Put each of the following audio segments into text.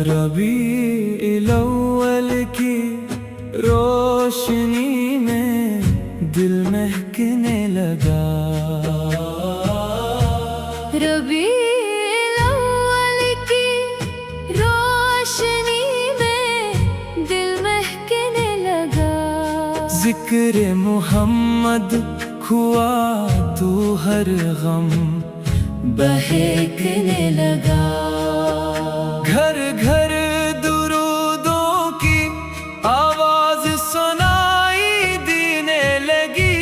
ربیع الاول کی روشنی میں دل مہکنے لگا، ربیع الاول کی روشنی میں دل مہکنے لگا، ذکر محمد کھوا تو ہر غم بہکنے لگا، گھر گھر درودوں کی آواز سنائی دینے لگی،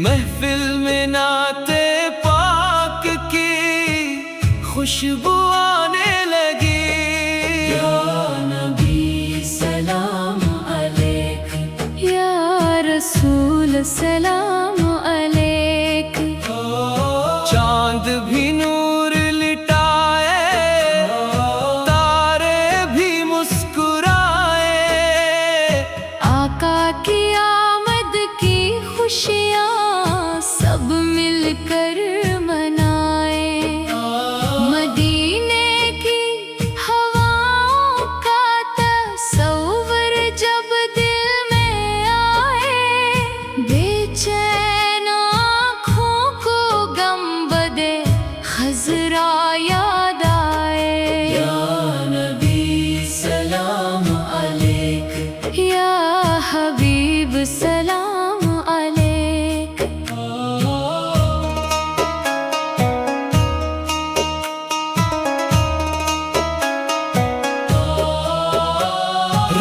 محفل میں نعت پاک کی خوشبو آنے لگی۔ یا نبی سلام علیک، یا رسول سلام علیک، چاند بھی نور لٹائے، تارے بھی مسکرائے، آقا کی آمد کی خوشیاں سب مل کر منائیں، مدینے کی ہواؤں کا تصور جب دل میں آئے، بے چین آنکھوں کو گنبدِ خضرا یاد آئے۔ یا نبی سلام علیک، یا حبیب سلام علیک،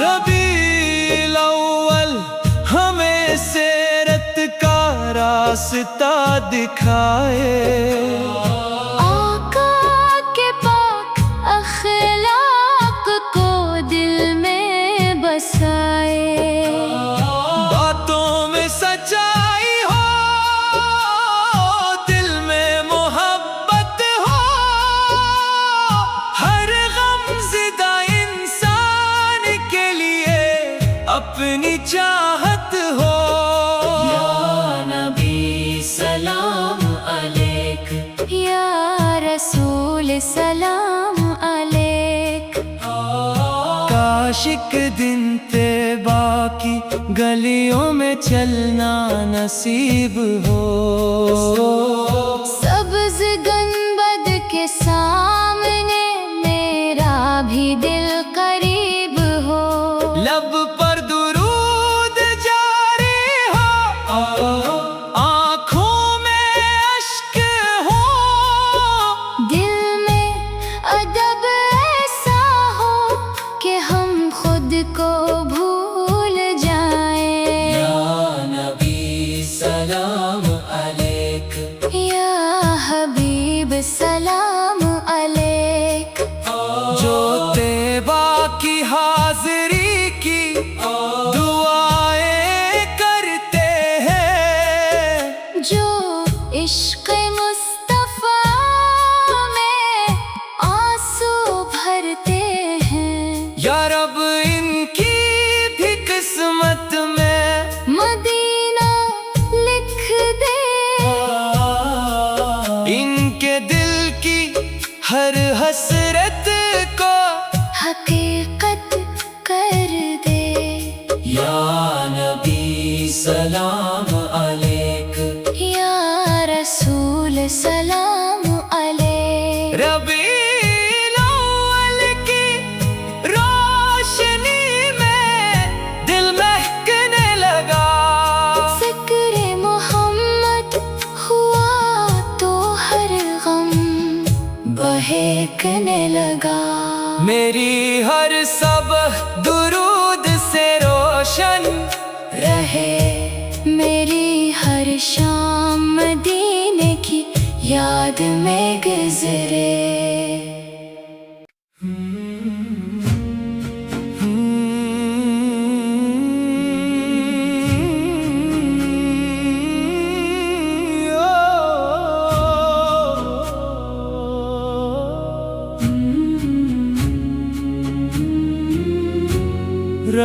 ربیع الاول ہمیں سیرت کا راستہ دکھائے، آقا کے پاک اخلاق کو دل میں بسائے، باتوں میں سچائی ہو، دل میں محبت ہو، ہر غم زدہ انسان کے لیے اپنی چاہت ہو۔ یا نبی سلام علیک، یا رسول سلام علیک، کاش ایک دن طیبہ کی گلیوں میں چلنا نصیب ہو، سبز گنبد کے سامنے میرا بھی دل قریب ہو، لب پر درود جاری ہو، آنکھوں میں اشک ہو، دل میں ادب ایسا ہو کہ ہم خود کو بھول جائیں۔ یا نبی سلام علیک، یا حبیب سلام علیک، جو طیبہ کی حاضری کی دعائیں کرتے ہیں، جو عشق مصطفیٰ میں آنسو بھرتے ہیں، یا رب ان کی بھی قسمت میں مدینہ لکھ دے، ان کے دل کی ہر حسرت کو حقیقت کر دے۔ یا نبی سلام علیک، یا رسول سلام علیک، ربیع الاول کی روشنی میں دل مہکنے لگا، ذکر محمد ہوا تو ہر غم بہکنے لگا، میری ہر صبح درود سے روشن رہے میری ہر شام مدینے کی یاد میں گزرے۔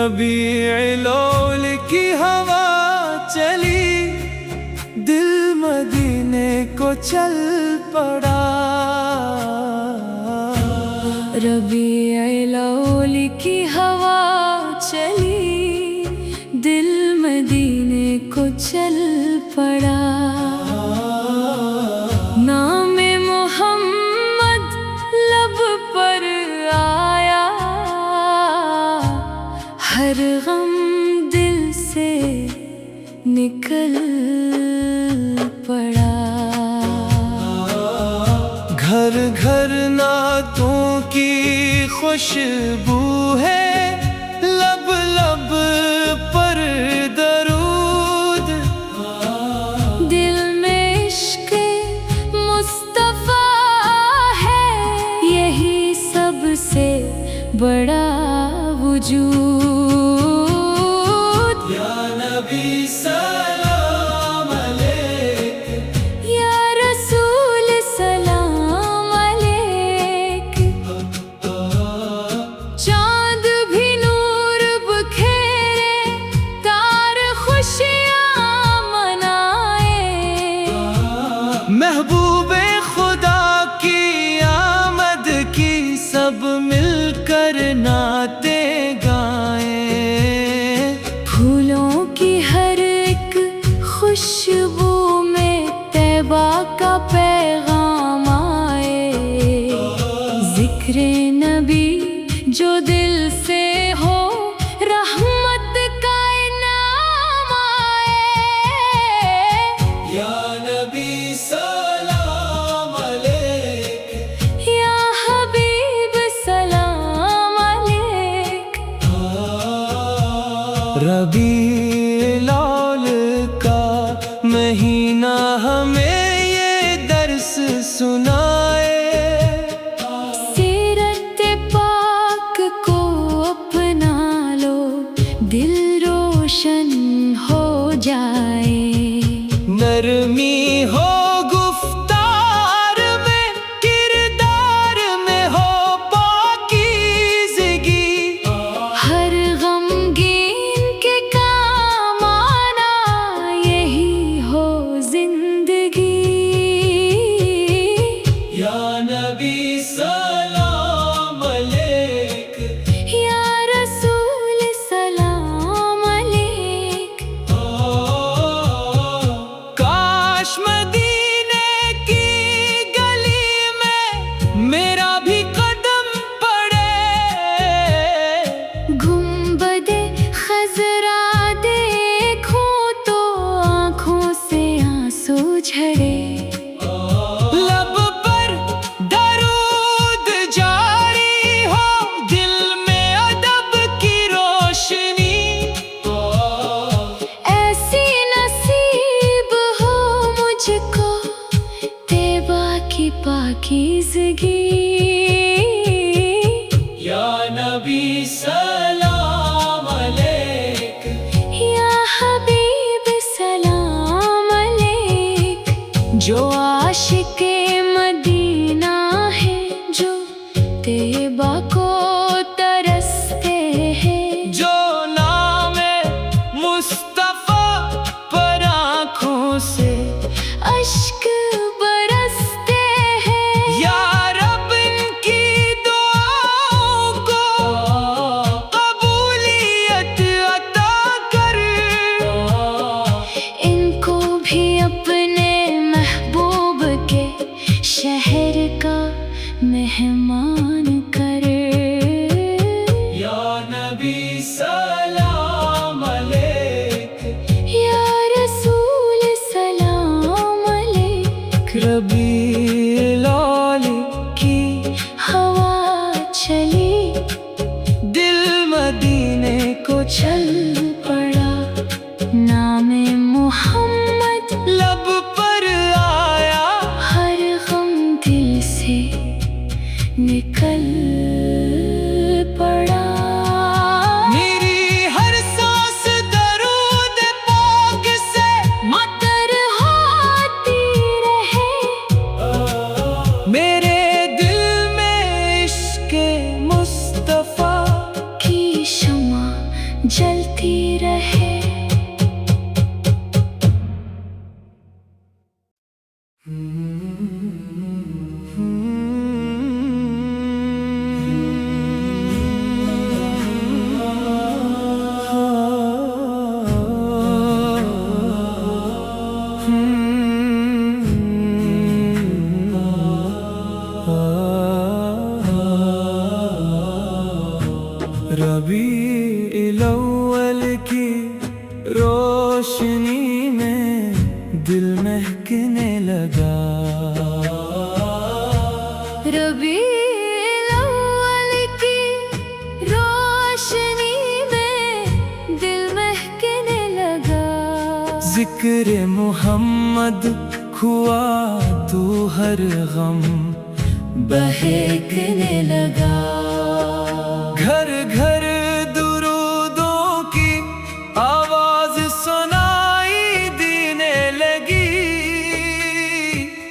ربیع الاول کی ہوا چلی، دل مدینے کو چل پڑا۔ ربیع الاول کی ہوا چلی، دل مدینے کو چل پڑا۔ نام محمد لب پر آیا، ہر غم دل سے نکل پڑا۔ گھر گھر نعتوں کی خوشبو ہے، لب لب پر درود، دل میں عشق مصطفیٰ ہے، یہی سب سے بڑا وجود۔ یا نبی سلام علیک، یا رسول سلام علیک، چاند بھی نور بکھیرے، تار خوشیاں منائے، محبوب خدا کی آمد کی سب مل کر نعتیں گائیں، پھولوں کی ہر ایک خوشبو میں طیبہ کا پیغام آئے، ذکر نبی جو دل سے ہو، رحمت کا انعام آئے۔ یا نبی سلام علیک، یا حبیب سلام علیک، ربیع الاول کا مہینہ ہمیں یہ درس سنائے، سیرت پاک کو اپنا لو، دل روشن ہو جائے، نرمی ہو گفتار میں، کردار میں ہو پاکیزگی، ہر غمگین کے کام آنا، یہی ہو زندگی۔ یا نبی سلام علیک، یا رسول سلام علیک، کاش مدینے کی گلی میں میرا بھی قدم پڑے، گنبد خضرا دیکھوں تو آنکھوں سے آنسو جھڑے، لب پر درود جاری ہو، دل میں ادب کی روشنی، ایسی نصیب ہو مجھ کو طیبہ کی پاکیزگی۔ یا نبی سلام علیک، یا حبیب سلام علیک، جو عاشق مدینہ ہے، جو طیبہ کو ترستے ہیں، جو نام مصطفیٰ پر آنکھوں سے اشک برستے ہیں، یا رب ان کی دعاؤں کو قبولیت عطا کر، ان کو بھی اپنے محبوب کے شہر کا مہمان کر۔ یا نبی سلام علیک، یا رسول سلام علیک، دل مہکنے لگا۔ ربیع الاول کی روشنی میں دل مہکنے لگا۔ ذکر محمد کھوا تو ہر غم بہکنے لگا۔ گھر گھر درودوں کی آواز سنائی دینے لگی،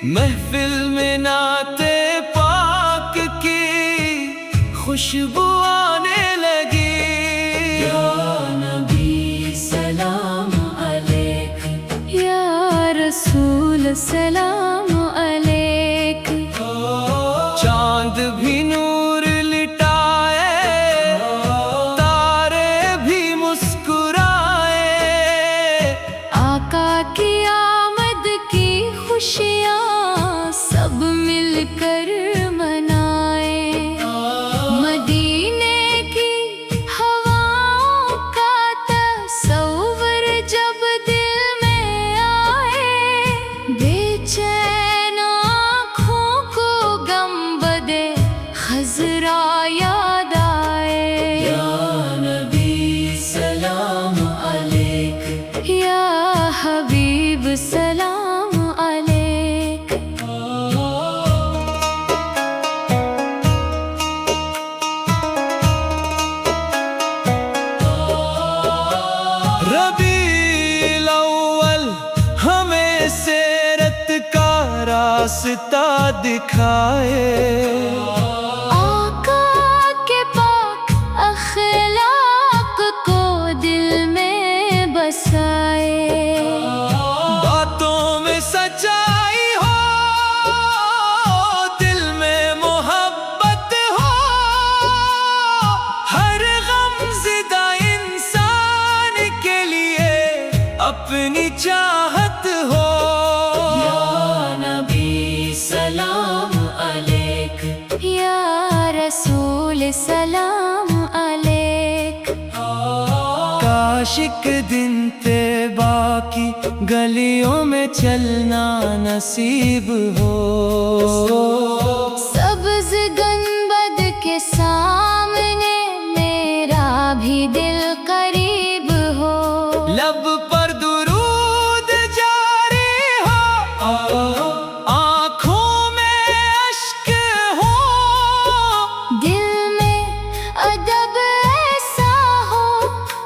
محفل میں نعت پاک کی خوشبو آنے لگی۔ یا نبی سلام علیک، یا رسول سلام علیک۔ چاند بھی نور لٹائے، تارے بھی مسکرائے، آقا کی آمد کی خوشیاں سب مل کر منائیں۔ مدینے کی ہواؤں کا تصور جب دل میں آئے، بے چین آنکھوں کو گنبد خضرا یاد آئے۔ یا نبی سلام علیک، یا حبیب سلام علیک۔ ربیع الاول ہمیں سیرت کا راستہ دکھائے، آقا کے پاک اخلاق کو دل میں بسائے۔ باتوں میں سچائی ہو، دل میں محبت ہو، ہر غم زدہ انسان کے لیے اپنی چاہت ہو۔ یا نبی سلام علیک، یا رسول سلام علیک۔ کاش ایک دن طیبہ کی گلیوں میں چلنا نصیب ہو، سبز گنبد کے سامنے میرا بھی دل قریب ہو۔ لب پر درود جاری ہو، آنکھوں میں اشک ہو، دل میں ادب ایسا ہو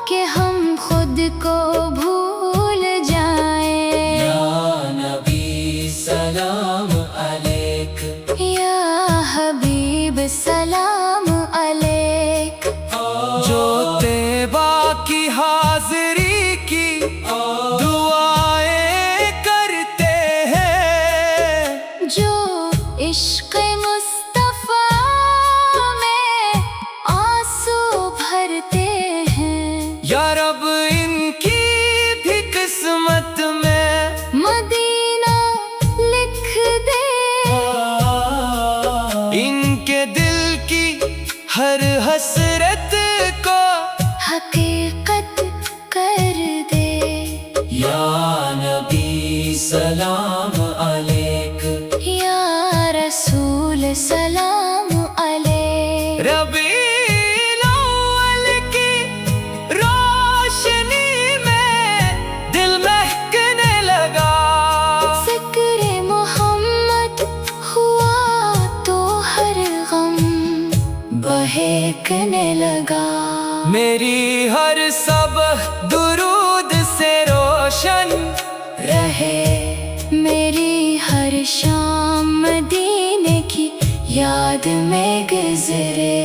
کہ ہم خود کو بھول جائیں۔ یا نبی سلام علیک، یا حبیب سلام علیک۔ جو طیبہ کی حاضری کی دعائیں کرتے ہیں، جو عشق مصطفیٰ میں آنسو بھرتے ہیں، یا رب ان کی بھی قسمت میں مدینہ لکھ دے، ان کے دل کی ہر حسرت کو حقیقت کر دے۔ یا نبی سلام علیک، یا رسول سلام علیک۔ ربیع الاول کی روشنی میں دل مہکنے لگا، ذکر محمد ہوا تو ہر غم بہکنے لگا۔ میری ہر صبح درود سے روشن رہے، میری ہر شام مدینے کی یاد میں گزرے۔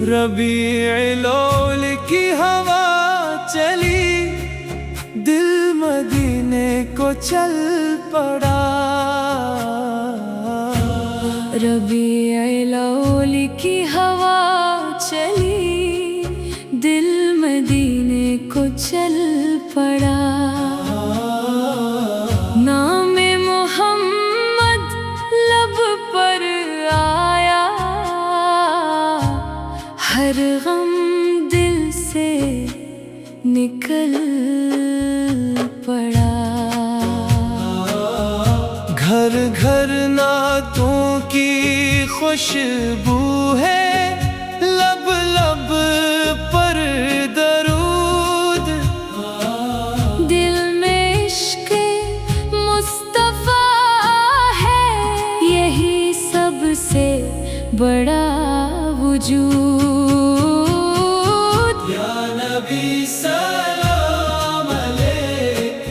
ربیع الاول کی ہوا چلی، دل مدینے کو چل پڑا۔ ربیع الاول کی ہوا چلی، دل مدینے کو چل پڑا، نام محمد لب پر آیا، ہر غم دل سے نکل پڑا۔ گھر گھر نعتوں کی خوشبو ہے، لب لب پر درود، دل میں عشق مصطفیٰ ہے، یہی سب سے بڑا وجود۔ یا نبی سلام علیک،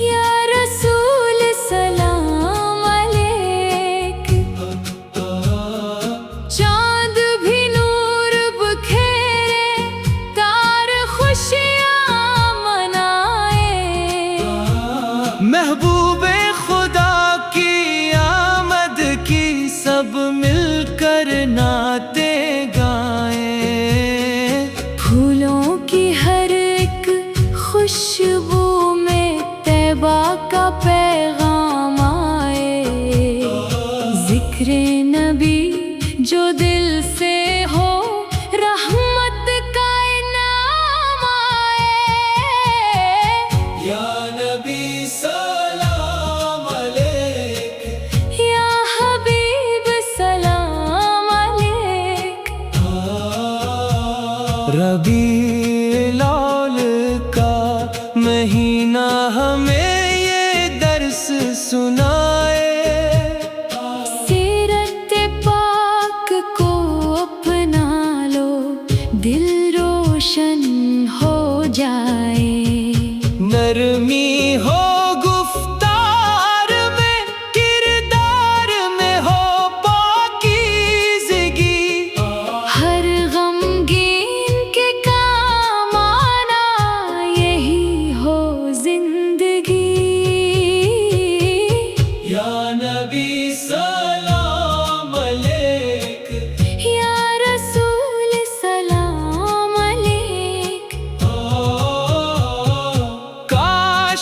یا رسول سلام علیک، چاند بھی نور بکھیرے، تار خوشیاں منائے، محبوب خدا کی آمد کی سب مل کر نعتیں گائیں، پھولوں کی ہر ایک خوشبو میں طیبہ کا پیغام آئے، ذکر نبی جو دل سے ہو، رحمت کا انعام آئے۔ یا نبی سلام علیک، یا حبیب سلام علیک، ربیع الاول کا مہینہ ہمیں یہ درس سنائے، سیرت پاک کو اپنا لو، دل روشن ہو جائے، نرمی ہو گفتار میں، کردار میں ہو پاکیزگی، ہر غمگین کے کام آنا، یہی ہو زندگی۔ یا نبی سلام علیک، یا رسول سلام علیک، کاش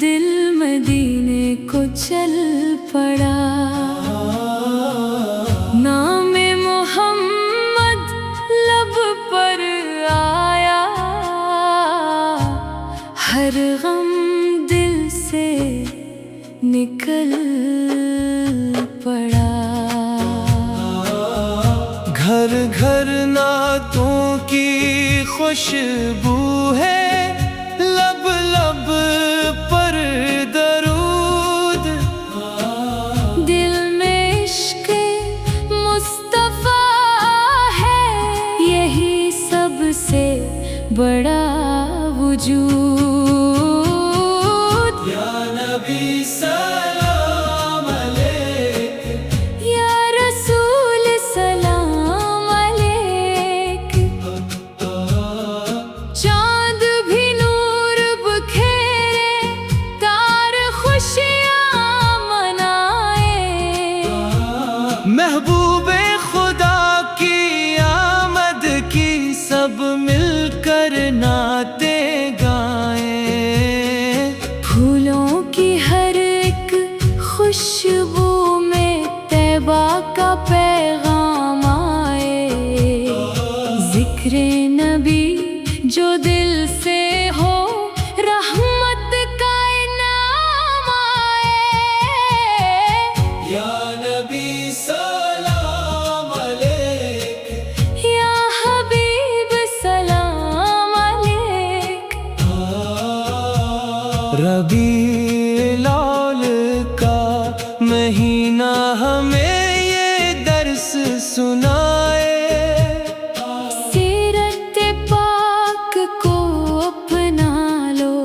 دل مدینے کو چل پڑا، نام محمد لب پر آیا، ہر غم دل سے نکل پڑا۔ گھر گھر نعتوں کی خوشبو ہے، لب لب پر درود، دل میں عشق مصطفیٰ ہے، یہی سب سے بڑا وجود۔ یا نبی سلام علیک، یا رسول سلام علیک، چاند بھی نور بکھیرے، تار خوشیاں منائے، محبوب خدا کی آمد کی سب مل کر نعتیں گائیں، پھولوں کی ہر ایک خوشبو میں طیبہ کا پیغام آئے، ذکر نبی جو دل سے ہو، رحمت کا انعام آئے۔ یا نبی سلام علیک، یا حبیب سلام علیک، ربیع الاول کا مہینہ ہمیں یہ درس سنائے، سیرت پاک کو اپنا لو،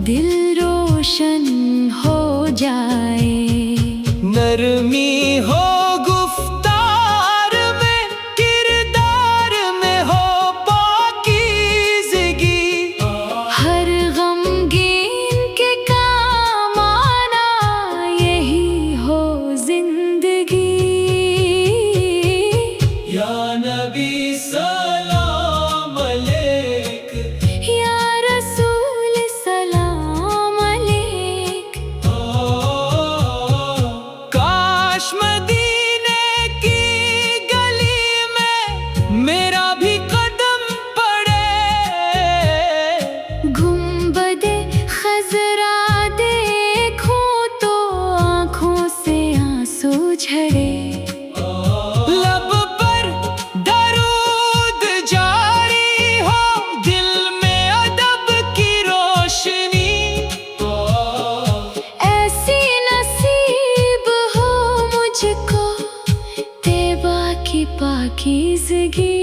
دل روشن ہو جائے، نرمی ہو گفتار میں، کردار میں ہو پاکیزگی، ہر غمگین کے کام آنا، یہی ہو زندگی۔ یا نبی سلام علیک، یا رسول سلام علیک، کاش مدینے کی گلی میں میرا بھی قدم پڑے، گنبد خضرا دیکھوں تو آنکھوں سے آنسو جھڑے، لب پر درود جاری ہو، دل میں ادب کی روشنی، ایسی نصیب ہو مجھ کو طیبہ کی پاکیزگی۔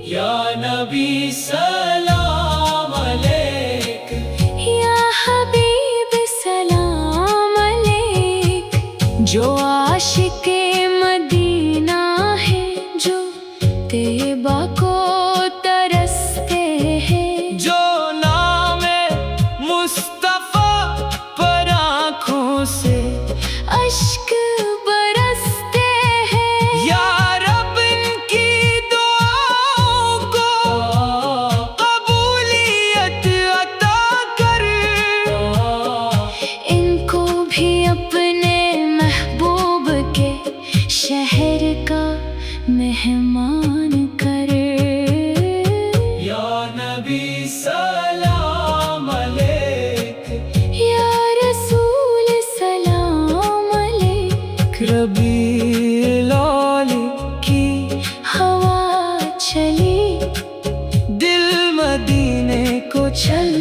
یا نبی سلام علیک، یا حبیب سلام علیک، جو عاشق مدینہ ہے، جو طیبہ کو ترستے ہیں، جو نام مصطفیٰ پر آنکھوں سے اشک برستے ہیں، یا رب ان کی دعاؤں کو قبولیت عطا کر، ان کو بھی اپنے محبوب کے شہر کا مہمان کر۔ یا نبی سلام علیک، یا رسول سلام علیک، ربیع الاول کی ہوا چلی، دل مدینے کو چل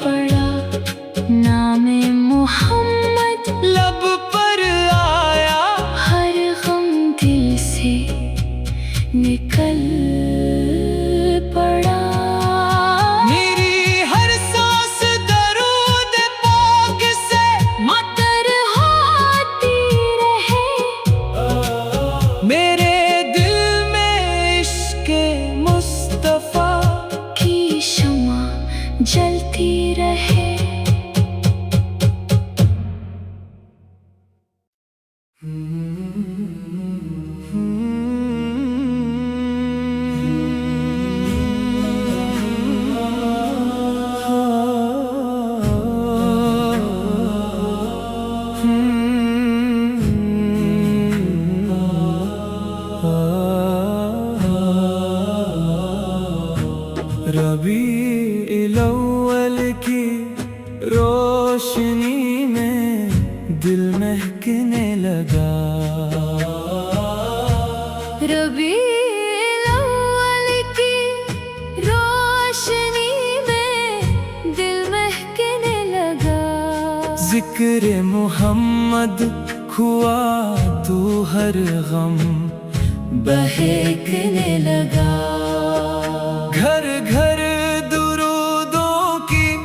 پڑا، نام محمد لب پر آیا، ہر غم دل سے نکل پڑا۔ میری ہر سانس درود پاک سے مطر ہوتی رہے، میرے دل میں عشق مصطفیٰ کی شمع جلتی رہے۔ مہکنے لگا۔ ربیع الاول کی روشنی میں دل مہکنے لگا۔ ذکر محمد ہوا تو ہر غم بہکنے لگا۔ گھر گھر درودوں کی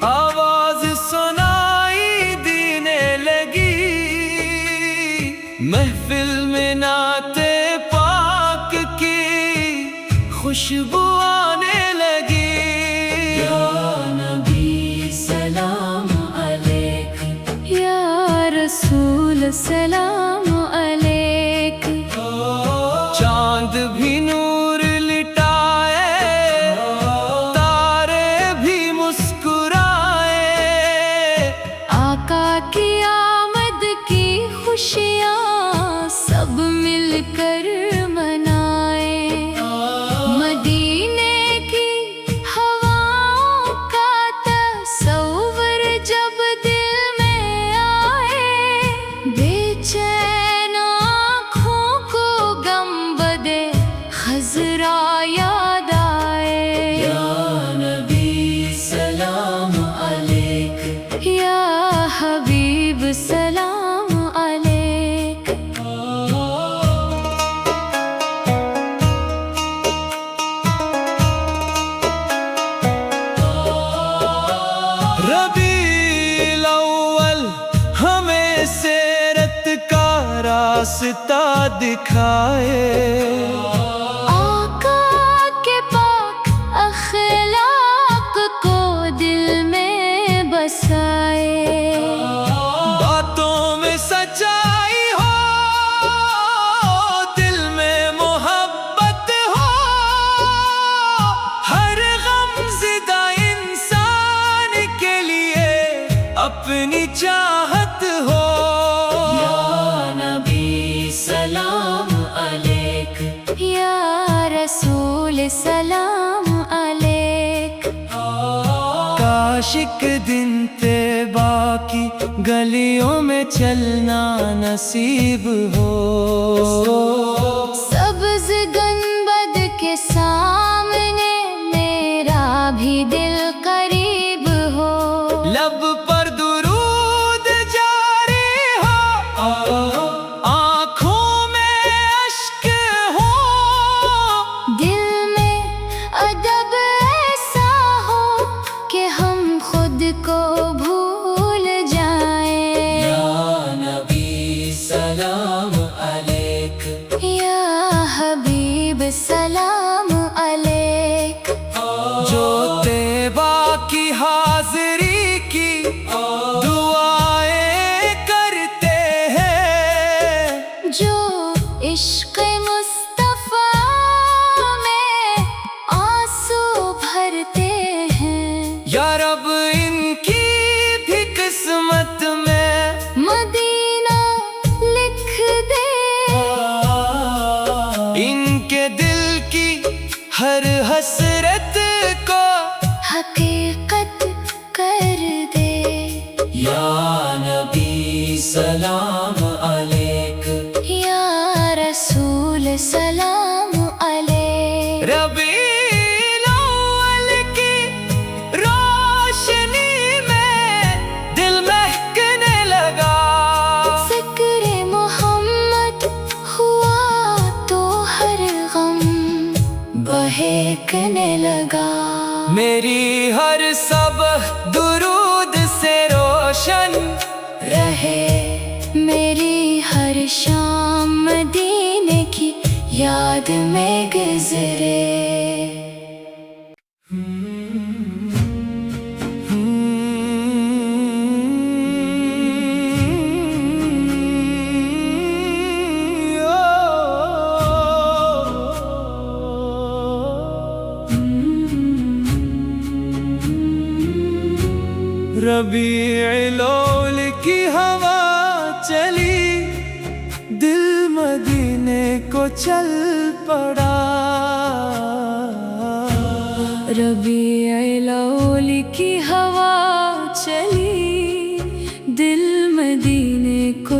آواز سنائی دینے لگی، محفل میں نعت پاک کی خوشبو آنے لگی۔ یا نبی سلام علیک، یا رسول سلام علیک۔ چاند بھی نور لٹائے، تارے بھی مسکرائے، آقا کی آمد کی خوشیاں سب مل کر منائے۔ مدینے کی ہواؤں کا تصور جب دل میں آئے، بے چین آنکھوں کو گنبد خضرا یاد آئے۔ یا نبی سلام علیک، یا حبیب سلام علیک۔ ربیع الاول ہمیں سیرت کا راستہ دکھائے، آقا کے پاک اخلاق کو دل میں بسائے۔ باتوں میں سچائی ہو، دل میں محبت ہو، ہر غم زدہ انسان کے لیے اپنی چاہت ہو۔ یا نبی سلام علیک، یا رسول سلام علیک۔ کاش ایک دن طیبہ کی گلیوں میں چلنا نصیب ہو، سبز گنبد کے سامنے میرا بھی دل قریب ہو۔ لب پر درود جاری ہو، آنکھوں میں اشک ہو، دل میں ادب ایسا ہو کہ ہم خود کو بھول جائیں۔ یا نبی سلام علیک، یا حبیب سلام علیک۔ جو طیبہ کی حاضری کی دعائیں کرتے ہیں، جو عشق مصطفیٰ میں آنسو بھرتے ہیں، یا رب ان کی بھی قسمت میں مدینہ لکھ دے۔ ان کے دل کی ہر حسرت کو حقیقت کر دے۔ یا نبی سلام علیک، یا رسول سلام علیک۔ ربیع الاول کی روشنی میں دل مہکنے لگا، ذکر محمد ہوا تو ہر غم بہکنے لگا۔ میری ہر صبح درود سے روشن رہے میری ہر شام مدینے کی یاد میں گزرے۔ ربیع الاول کی ہوا چلی، دل مدینے کو چل پڑا۔ ربیع الاول کی ہوا چلی، دل مدینے کو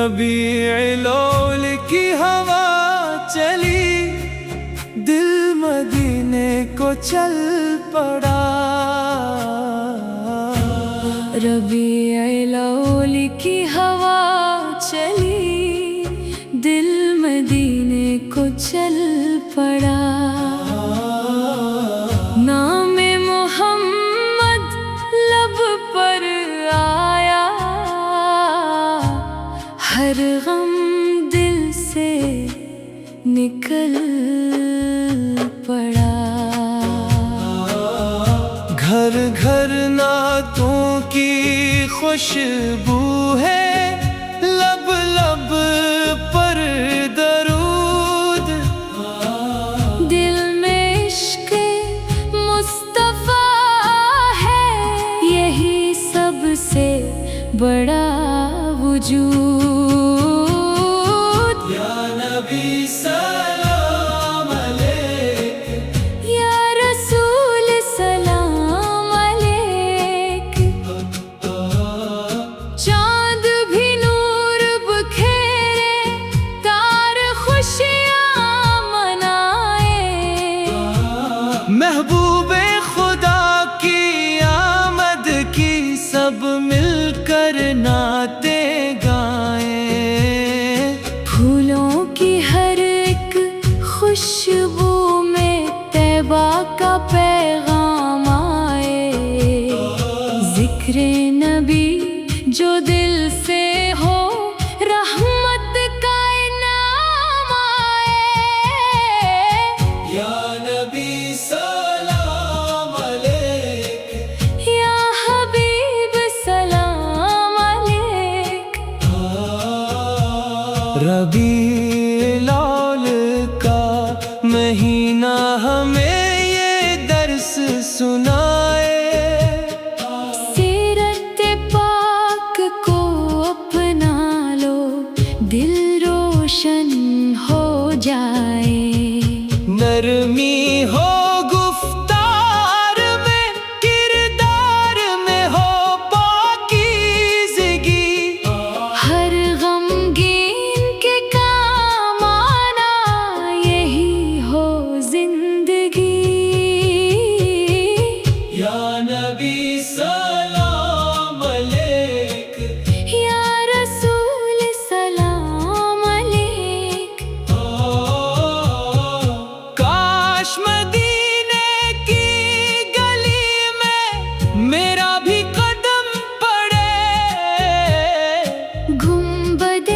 ربیع الاول کی ہوا چلی، دل مدینے کو چل پڑا۔ ربیع الاول کی ہوا چلی، دل مدینے کو چل پڑا۔ نام محمد لب پر آیا، ہر غم دل سے نکل پڑا۔ گھر گھر نعتوں کی خوشبو ہے، لب لب پر درود، دل میں عشق مصطفیٰ ہے، یہی سب سے بڑا وجود۔ یا نبی سلام علیک، یا رسول سلام علیک، چاند بھی نور بکھیرے، تار خوشیاں منائے، محبوب خدا کی آمد کی سب مل کر نعتیں گائیں، پھولوں کی ہر ایک خوشبو میں طیبہ کا پیغام آئے، ذکر نبی جو دل سے ہو، رحمت کا انعام آئے۔ یا نبی سلام علیک، یا حبیب سلام علیک، ربیع الاول کا مہینہ ہمیں یہ درس سنائے، سیرت پاک کو اپنا لو، دل روشن ہو جائے، نرمی ہو گفتار میں، کردار میں ہو پاکیزگی، ہر غمگین کے کام آنا، یہی ہو زندگی۔ یا نبی سلام علیک، یا رسول سلام علیک، کاش مدینے کی گلی میں میرا بھی قدم پڑے، گنبد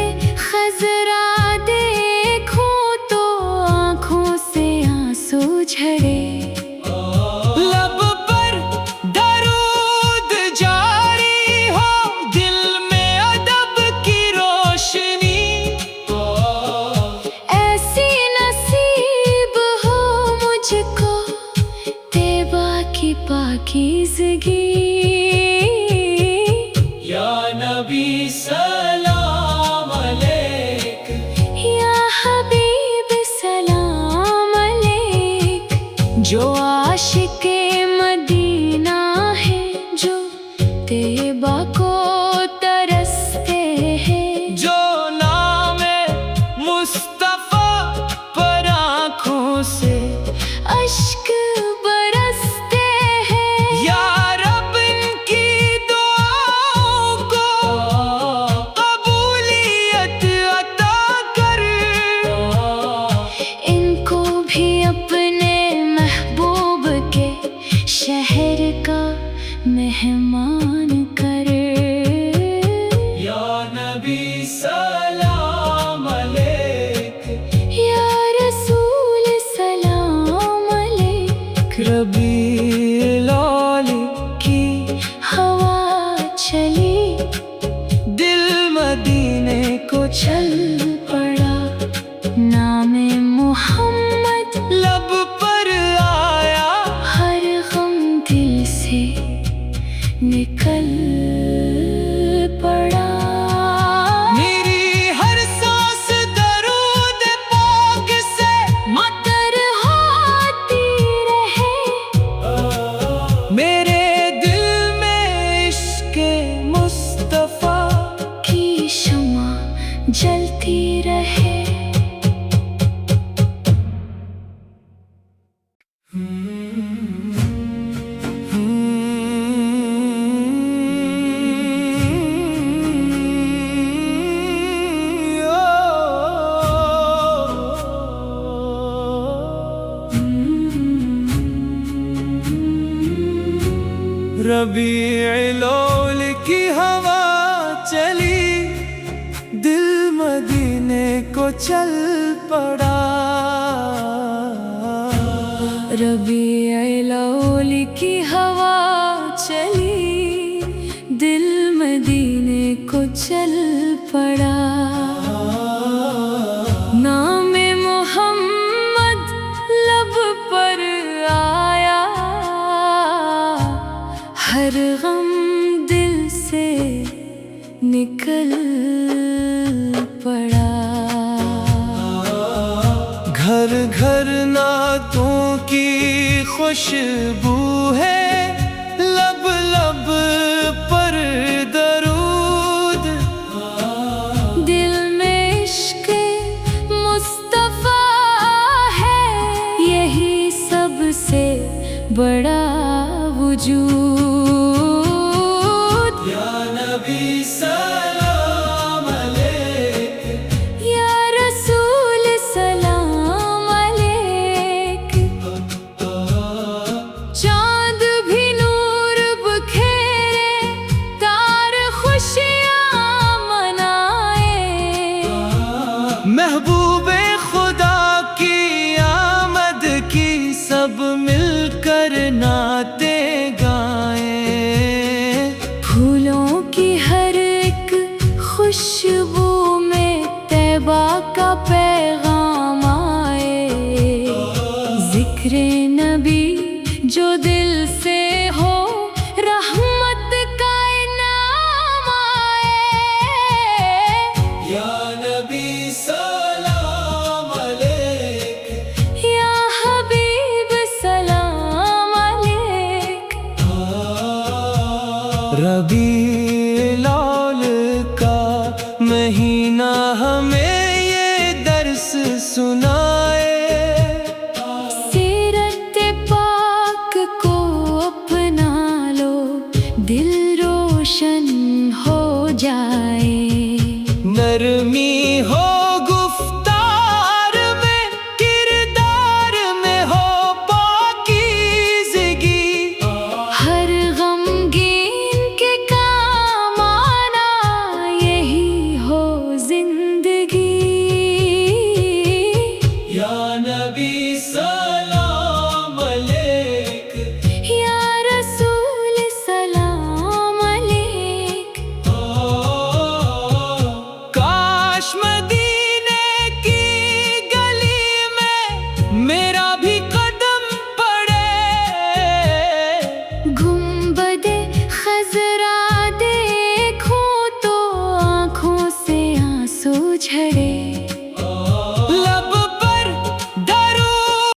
خضرا دیکھوں تو آنکھوں سے آنسو جھڑے، لب پر درود جاری ہو، دل میں ادب کی روشنی، ایسی نصیب ہو مجھ کو طیبہ کی پاکیزگی۔ یا نبی سلام علیک، یا حبیب سلام علیک، جو عاشق مدینہ ہے، جو طیبہ کو ترستے ہیں، جو نام مصطفیٰ پر آنکھوں سے اشک برستے ہیں، یا رب ان کی دعاؤں کو قبولیت عطا کر، ان کو بھی اپنے محبوب کے ربیع الاول کی ہوا چلی، دل مدینے کو چل پڑا۔ ربیع الاول کی ہوا چلی، دل مدینے کو چل پڑا۔ نام محمد لب پر آیا، ہر غم دل سے نکل پڑا۔ گھر گھر نعتوں کی خوشبو ہے، لب لب پر درود، دل میں عشق مصطفیٰ ہے، یہی سب سے بڑا وجود۔ یا نبی سلام علیک، یا رسول سلام علیک، چاند بھی نور بکھیرے، تار خوشیاں منائے، محبوب خدا کی آمد کی سب مل کر نعتیں گائیں، پھولوں کی ہر ایک خوشبو میں طیبہ کا پیغام آئے، ذکر نبی جو دل سے ہو، رحمت کا انعام آئے۔ یا نبی سلام علیک، یا حبیب سلام علیک۔ ربیع الاول کا مہینہ ہمیں یہ درس سنائے، سیرت پاک کو اپنا لو، دل روشن ہو جائے، نرمی ہو گفتار میں، کردار میں ہو پاکیزگی، ہر غمگین کے کام آنا، یہی ہو زندگی۔ یا نبی